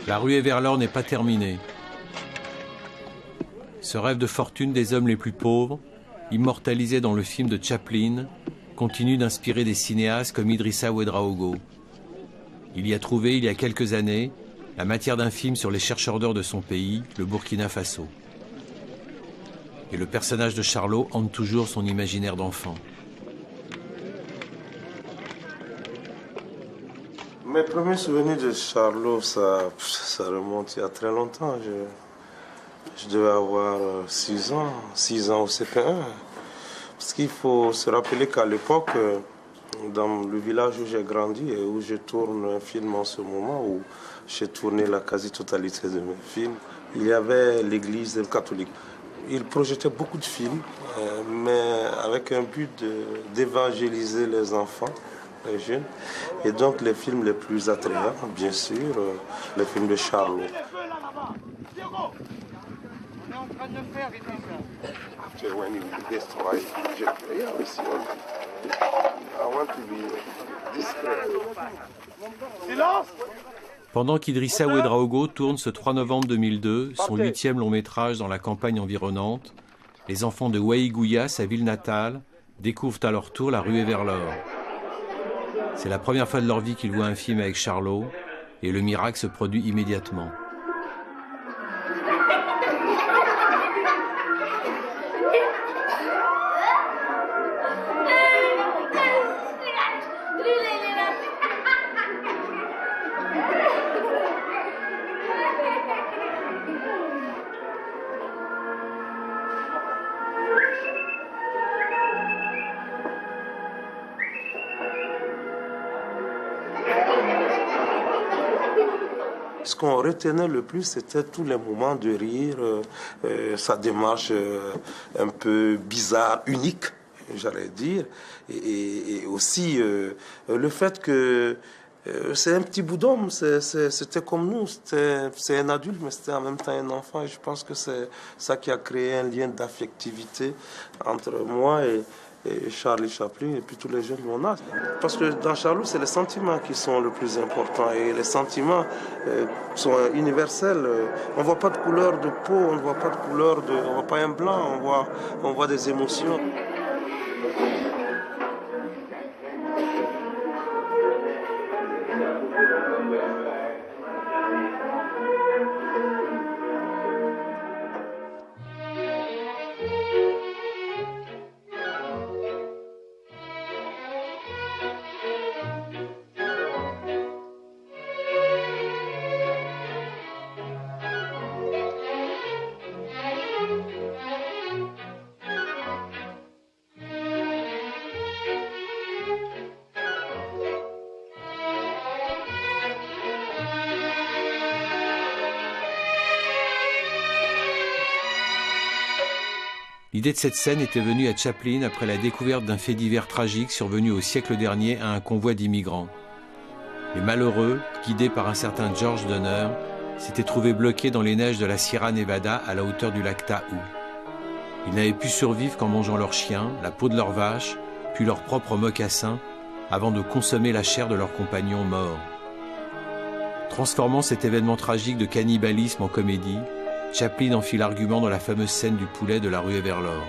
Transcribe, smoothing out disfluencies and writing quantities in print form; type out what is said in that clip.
La ruée vers l'or n'est pas terminée. Ce rêve de fortune des hommes les plus pauvres, immortalisé dans le film de Chaplin, continue d'inspirer des cinéastes comme Idrissa Ouedraogo. Il y a trouvé, il y a quelques années, la matière d'un film sur les chercheurs d'or de son pays, le Burkina Faso. Et le personnage de Charlot hante toujours son imaginaire d'enfant. Mes premiers souvenirs de Charlot, ça remonte il y a très longtemps. Je devais avoir 6 ans au CP1. Parce qu'il faut se rappeler qu'à l'époque, dans le village où j'ai grandi et où je tourne un film en ce moment, où j'ai tourné la quasi-totalité de mes films, il y avait l'église catholique. Il projetait beaucoup de films, mais avec un but d'évangéliser les enfants, les jeunes. Et donc les films les plus attrayants, bien sûr, les films de Charlot. Pendant qu'Idrissa Ouedraogo tourne ce 3 novembre 2002 son 8e long métrage dans la campagne environnante, les enfants de Waïgouya, sa ville natale, découvrent à leur tour la ruée vers l'or. C'est la première fois de leur vie qu'ils voient un film avec Charlot, et le miracle se produit immédiatement. Ce qu'on retenait le plus, c'était tous les moments de rire, sa démarche un peu bizarre, unique, j'allais dire, et aussi le fait que c'est un petit bout d'homme, c'était comme nous, c'est un adulte, mais c'était en même temps un enfant, et je pense que c'est ça qui a créé un lien d'affectivité entre moi et Charlie Chaplin et puis tous les jeunes de mon âge. Parce que dans Charlot, c'est les sentiments qui sont le plus importants et les sentiments sont universels. On ne voit pas de couleur de peau, on ne voit pas de couleur on voit pas un blanc, on voit des émotions. L'idée de cette scène était venue à Chaplin après la découverte d'un fait divers tragique survenu au siècle dernier à un convoi d'immigrants. Les malheureux, guidés par un certain George Donner, s'étaient trouvés bloqués dans les neiges de la Sierra Nevada à la hauteur du lac Tahoe. Ils n'avaient pu survivre qu'en mangeant leurs chiens, la peau de leurs vaches, puis leurs propres mocassins, avant de consommer la chair de leurs compagnons morts. Transformant cet événement tragique de cannibalisme en comédie, Chaplin en fit l'argument dans la fameuse scène du poulet de la ruée vers l'or.